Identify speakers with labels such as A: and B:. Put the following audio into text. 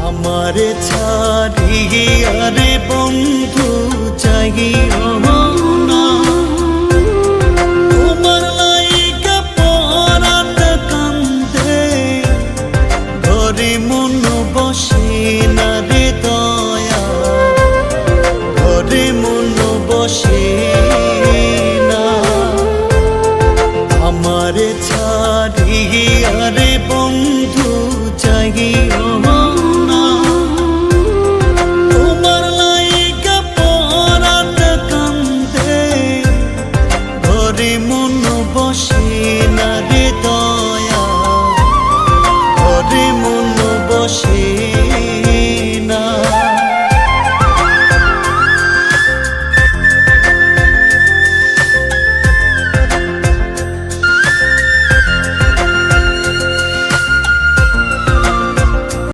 A: আমারে ছাড়িয়া রে বন্ধু যাইও না, তোমার লাইগা পরাণ কান্দে, ঘরে মন বসে